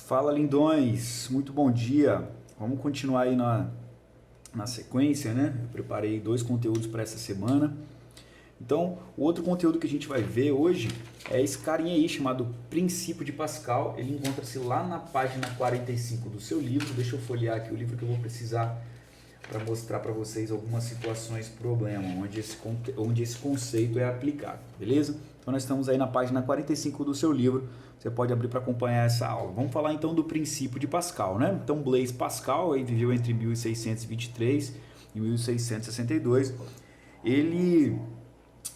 Fala, lindões! Muito bom dia! Vamos continuar aí na sequência, né? Eu preparei 2 conteúdos para essa semana. Então, o outro conteúdo que a gente vai ver hoje é esse carinha aí chamado Princípio de Pascal. Ele encontra-se lá na página 45 do seu livro. Deixa eu folhear aqui o livro que eu vou precisar para mostrar para vocês algumas situações problema, onde esse conceito é aplicado, beleza? Então nós estamos aí na página 45 do seu livro, você pode abrir para acompanhar essa aula. Vamos falar então do princípio de Pascal, né? Então Blaise Pascal aí viveu entre 1623 e 1662, ele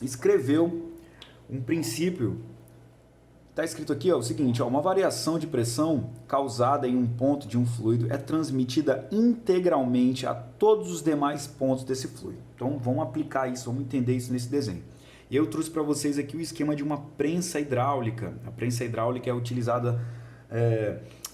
escreveu um princípio. Está escrito aqui o seguinte, uma variação de pressão causada em um ponto de um fluido é transmitida integralmente a todos os demais pontos desse fluido. Então vamos aplicar isso, vamos entender isso nesse desenho. E eu trouxe para vocês aqui o esquema de uma prensa hidráulica. A prensa hidráulica é utilizada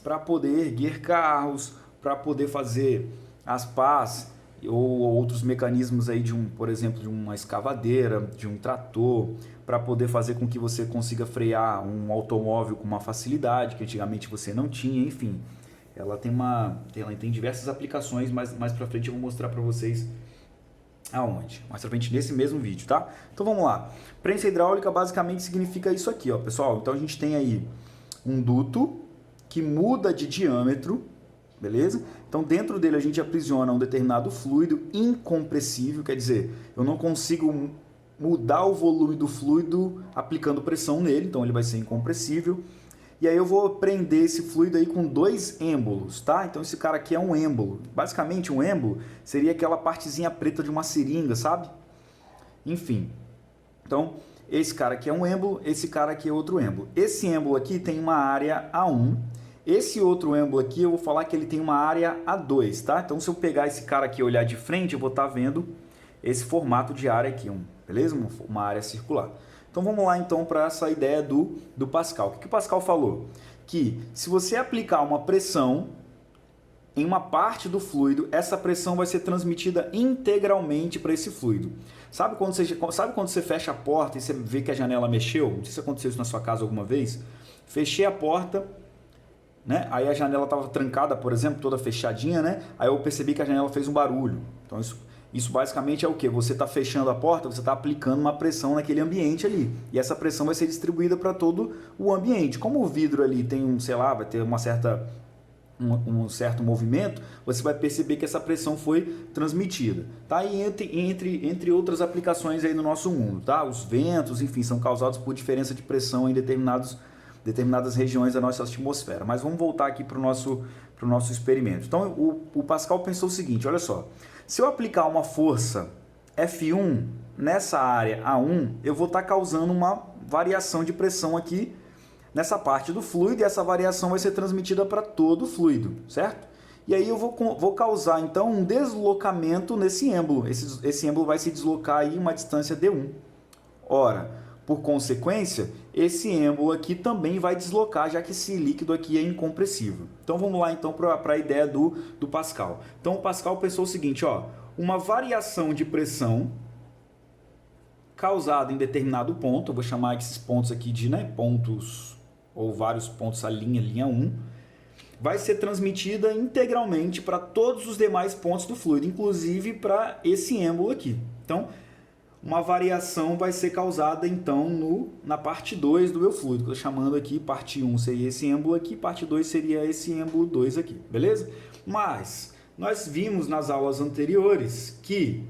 para poder erguer carros, para poder fazer as pás ou outros mecanismos aí por exemplo, de uma escavadeira, de um trator, para poder fazer com que você consiga frear um automóvel com uma facilidade que antigamente você não tinha, enfim. Ela tem diversas aplicações, mas mais para frente eu vou mostrar para vocês aonde. Mais pra frente nesse mesmo vídeo, tá? Então vamos lá. Prensa hidráulica basicamente significa isso aqui, ó, pessoal. Então a gente tem aí um duto que muda de diâmetro, beleza? Então dentro dele a gente aprisiona um determinado fluido incompressível, quer dizer, eu não consigo mudar o volume do fluido aplicando pressão nele, então ele vai ser incompressível. E aí eu vou prender esse fluido aí com 2 êmbolos, tá? Então esse cara aqui é um êmbolo. Basicamente um êmbolo seria aquela partezinha preta de uma seringa, sabe? Enfim. Então esse cara aqui é um êmbolo, esse cara aqui é outro êmbolo. Esse êmbolo aqui tem uma área A1. Esse outro êmbolo aqui eu vou falar que ele tem uma área A2, tá? Então se eu pegar esse cara aqui e olhar de frente, eu vou estar vendo esse formato de área aqui, beleza? Uma área circular. Então vamos lá então para essa ideia do Pascal. O que o Pascal falou? Que se você aplicar uma pressão em uma parte do fluido, essa pressão vai ser transmitida integralmente para esse fluido. Sabe quando você fecha a porta e você vê que a janela mexeu? Não sei se aconteceu isso na sua casa alguma vez. Fechei a porta, né? Aí a janela estava trancada, por exemplo, toda fechadinha, né? Aí eu percebi que a janela fez um barulho. Então isso basicamente é o que? Você está fechando a porta, você está aplicando uma pressão naquele ambiente ali. E essa pressão vai ser distribuída para todo o ambiente. Como o vidro ali tem vai ter um certo movimento, você vai perceber que essa pressão foi transmitida. Tá? E entre outras aplicações aí no nosso mundo, tá? Os ventos, enfim, são causados por diferença de pressão em determinadas regiões da nossa atmosfera. Mas vamos voltar aqui para o nosso experimento. Então o Pascal pensou o seguinte, olha só. Se eu aplicar uma força F1 nessa área A1, eu vou estar causando uma variação de pressão aqui nessa parte do fluido e essa variação vai ser transmitida para todo o fluido, certo? E aí eu vou causar então um deslocamento nesse êmbolo. Esse êmbolo vai se deslocar aí uma distância D1. Ora, por consequência, esse êmbolo aqui também vai deslocar, já que esse líquido aqui é incompressível. Então vamos lá então para a ideia do Pascal. Então o Pascal pensou o seguinte, ó, uma variação de pressão causada em determinado ponto, eu vou chamar esses pontos aqui de pontos ou vários pontos, a linha 1, vai ser transmitida integralmente para todos os demais pontos do fluido, inclusive para esse êmbolo aqui. Então, uma variação vai ser causada então na parte 2 do meu fluido, que eu estou chamando aqui, parte 1 seria esse êmbolo aqui, parte 2 seria esse êmbolo 2 aqui, beleza? Mas nós vimos nas aulas anteriores que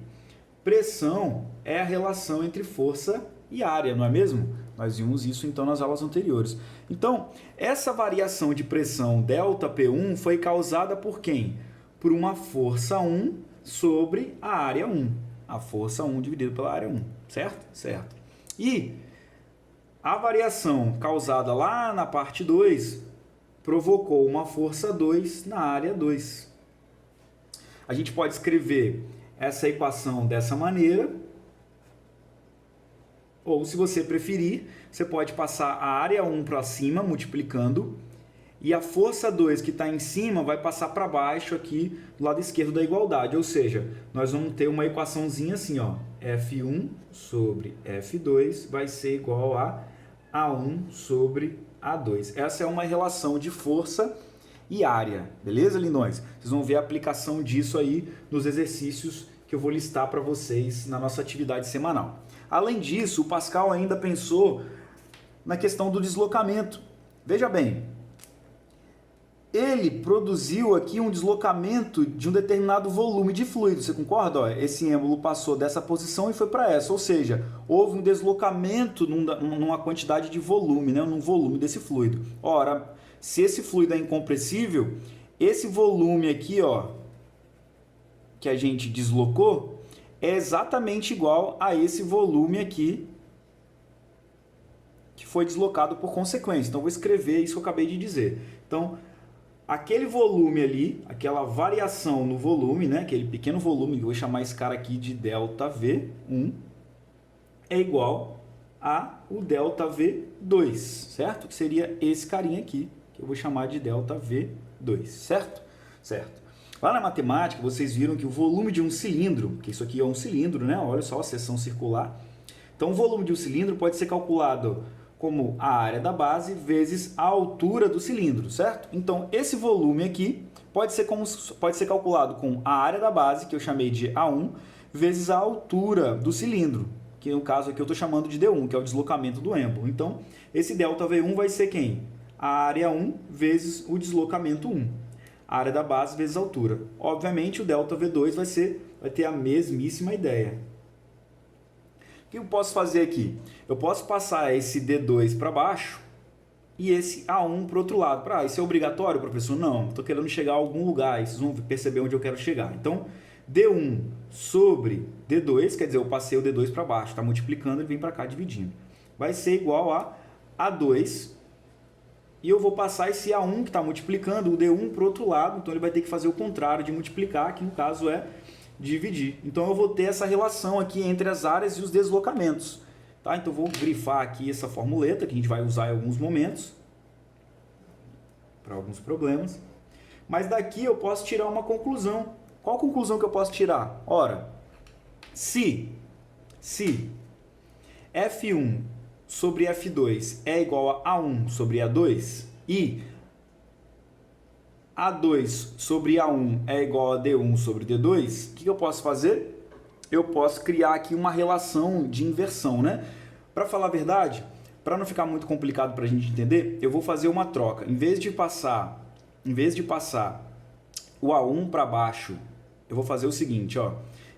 pressão é a relação entre força e área, não é mesmo? Nós vimos isso então nas aulas anteriores. Então, essa variação de pressão ΔP1 foi causada por quem? Por uma força 1 sobre a área 1. A força 1 dividido pela área 1, certo? Certo. E a variação causada lá na parte 2 provocou uma força 2 na área 2. A gente pode escrever essa equação dessa maneira, ou se você preferir, você pode passar a área 1 para cima, multiplicando, e a força 2 que está em cima vai passar para baixo aqui do lado esquerdo da igualdade. Ou seja, nós vamos ter uma equaçãozinha assim, ó, F1 sobre F2 vai ser igual a A1 sobre A2. Essa é uma relação de força e área, beleza, lindões? Vocês vão ver a aplicação disso aí nos exercícios que eu vou listar para vocês na nossa atividade semanal. Além disso, o Pascal ainda pensou na questão do deslocamento. Veja bem, ele produziu aqui um deslocamento de um determinado volume de fluido, você concorda? Ó, esse êmbolo passou dessa posição e foi para essa, ou seja, houve um deslocamento numa quantidade de volume, né? Num volume desse fluido. Ora, se esse fluido é incompressível, esse volume aqui, ó, que a gente deslocou, é exatamente igual a esse volume aqui que foi deslocado por consequência. Então, vou escrever isso que eu acabei de dizer. Então, aquele volume ali, aquela variação no volume, né, aquele pequeno volume, eu vou chamar esse cara aqui de ΔV1, é igual a o ΔV2, certo? Que seria esse carinha aqui, que eu vou chamar de ΔV2, certo? Certo. Lá na matemática, vocês viram que o volume de um cilindro, que isso aqui é um cilindro, né? Olha só a seção circular. Então, o volume de um cilindro pode ser calculado como a área da base vezes a altura do cilindro, certo? Então, esse volume aqui pode ser calculado com a área da base, que eu chamei de A1, vezes a altura do cilindro, que no caso aqui eu estou chamando de D1, que é o deslocamento do êmbolo. Então, esse ΔV1 vai ser quem? A área 1 vezes o deslocamento 1. A área da base vezes a altura. Obviamente, o ΔV2 vai ter a mesmíssima ideia. O que eu posso fazer aqui? Eu posso passar esse D2 para baixo e esse A1 para o outro lado. Isso é obrigatório, professor? Não, estou querendo chegar a algum lugar e vocês vão perceber onde eu quero chegar. Então, D1 sobre D2, quer dizer, eu passei o D2 para baixo, está multiplicando e vem para cá dividindo. Vai ser igual a A2 e eu vou passar esse A1 que está multiplicando o D1 para o outro lado, então ele vai ter que fazer o contrário de multiplicar, que no caso é dividir. Então eu vou ter essa relação aqui entre as áreas e os deslocamentos. Tá? Então eu vou grifar aqui essa formuleta que a gente vai usar em alguns momentos para alguns problemas. Mas daqui eu posso tirar uma conclusão. Qual conclusão que eu posso tirar? Ora, se F1 sobre F2 é igual a A1 sobre A2 e A2 sobre A1 é igual a D1 sobre D2, o que eu posso fazer? Eu posso criar aqui uma relação de inversão, né? Para falar a verdade, para não ficar muito complicado para a gente entender, eu vou fazer uma troca. Em vez de passar o A1 para baixo, eu vou fazer o seguinte, ó.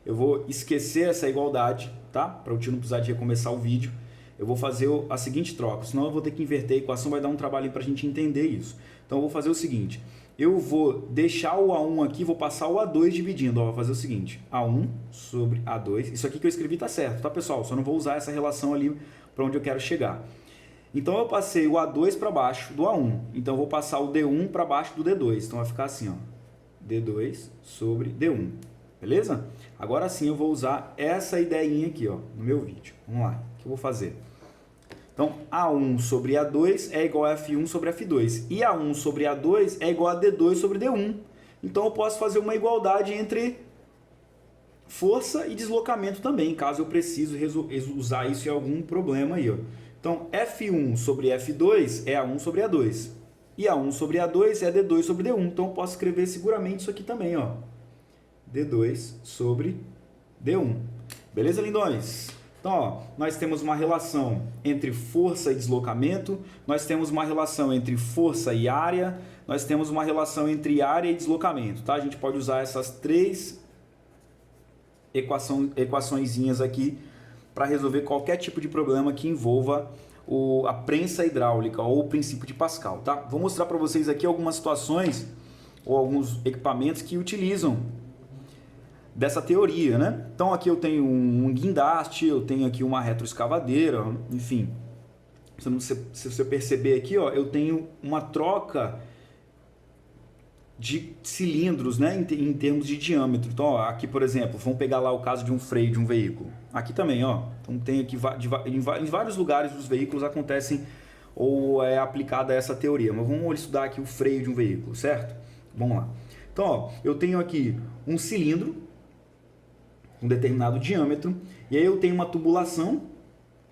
Eu vou esquecer essa igualdade, tá? Para o tio não precisar de recomeçar o vídeo. Eu vou fazer a seguinte troca, senão eu vou ter que inverter a equação, vai dar um trabalho para a gente entender isso. Então eu vou fazer o seguinte, eu vou deixar o A1 aqui, vou passar o A2 dividindo, ó, vou fazer o seguinte, A1 sobre A2, isso aqui que eu escrevi tá certo, tá pessoal? Só não vou usar essa relação ali para onde eu quero chegar. Então eu passei o A2 para baixo do A1, então eu vou passar o D1 para baixo do D2, então vai ficar assim, ó, D2 sobre D1, beleza? Agora sim eu vou usar essa ideinha aqui, ó, no meu vídeo. Vamos lá, o que eu vou fazer? Então, A1 sobre A2 é igual a F1 sobre F2. E A1 sobre A2 é igual a D2 sobre D1. Então, eu posso fazer uma igualdade entre força e deslocamento também, caso eu precise usar isso em algum problema aí. Ó. Então, F1 sobre F2 é A1 sobre A2. E A1 sobre A2 é D2 sobre D1. Então, eu posso escrever seguramente isso aqui também, ó. D2 sobre D1. Beleza, lindões? Então, ó, nós temos uma relação entre força e deslocamento, nós temos uma relação entre força e área, nós temos uma relação entre área e deslocamento, tá? A gente pode usar essas três equaçõezinhas aqui para resolver qualquer tipo de problema que envolva a prensa hidráulica ou o princípio de Pascal, tá? Vou mostrar para vocês aqui algumas situações ou alguns equipamentos que utilizam dessa teoria, né? Então aqui eu tenho um guindaste, eu tenho aqui uma retroescavadeira, enfim. Se você perceber aqui, ó, eu tenho uma troca de cilindros, né, em termos de diâmetro. Então, ó, aqui, por exemplo, vamos pegar lá o caso de um freio de um veículo. Aqui também, ó. Então tem aqui em vários lugares dos veículos acontecem ou é aplicada essa teoria. Mas vamos estudar aqui o freio de um veículo, certo? Vamos lá. Então, ó, eu tenho aqui um cilindro um determinado diâmetro, e aí eu tenho uma tubulação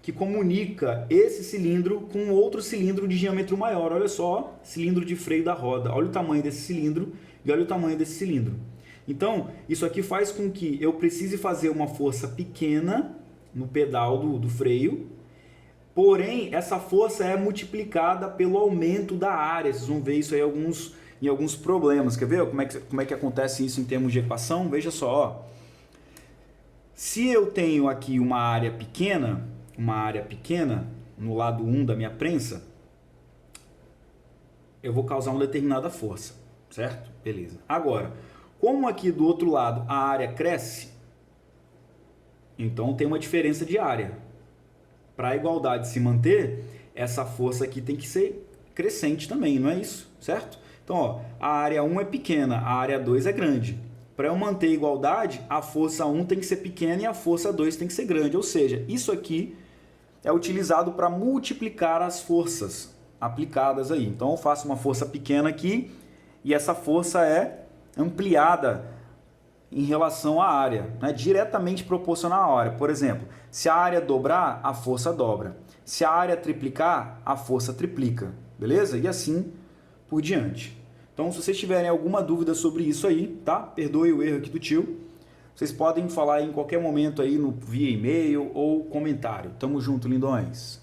que comunica esse cilindro com outro cilindro de diâmetro maior. Olha só, cilindro de freio da roda. Olha o tamanho desse cilindro e olha o tamanho desse cilindro. Então, isso aqui faz com que eu precise fazer uma força pequena no pedal do freio, porém, essa força é multiplicada pelo aumento da área. Vocês vão ver isso aí em alguns problemas. Quer ver como é que acontece isso em termos de equação? Veja só, ó. Se eu tenho aqui uma área pequena no lado 1 da minha prensa, eu vou causar uma determinada força, certo? Beleza. Agora, como aqui do outro lado a área cresce, então tem uma diferença de área. Para a igualdade se manter, essa força aqui tem que ser crescente também, não é isso? Certo? Então, ó, a área 1 é pequena, a área 2 é grande. Para eu manter a igualdade, a força 1 tem que ser pequena e a força 2 tem que ser grande. Ou seja, isso aqui é utilizado para multiplicar as forças aplicadas aí. Então, eu faço uma força pequena aqui e essa força é ampliada em relação à área, né? Diretamente proporcional à área. Por exemplo, se a área dobrar, a força dobra. Se a área triplicar, a força triplica. Beleza? E assim por diante. Então, se vocês tiverem alguma dúvida sobre isso aí, tá? Perdoe o erro aqui do tio. Vocês podem falar em qualquer momento aí via e-mail ou comentário. Tamo junto, lindões!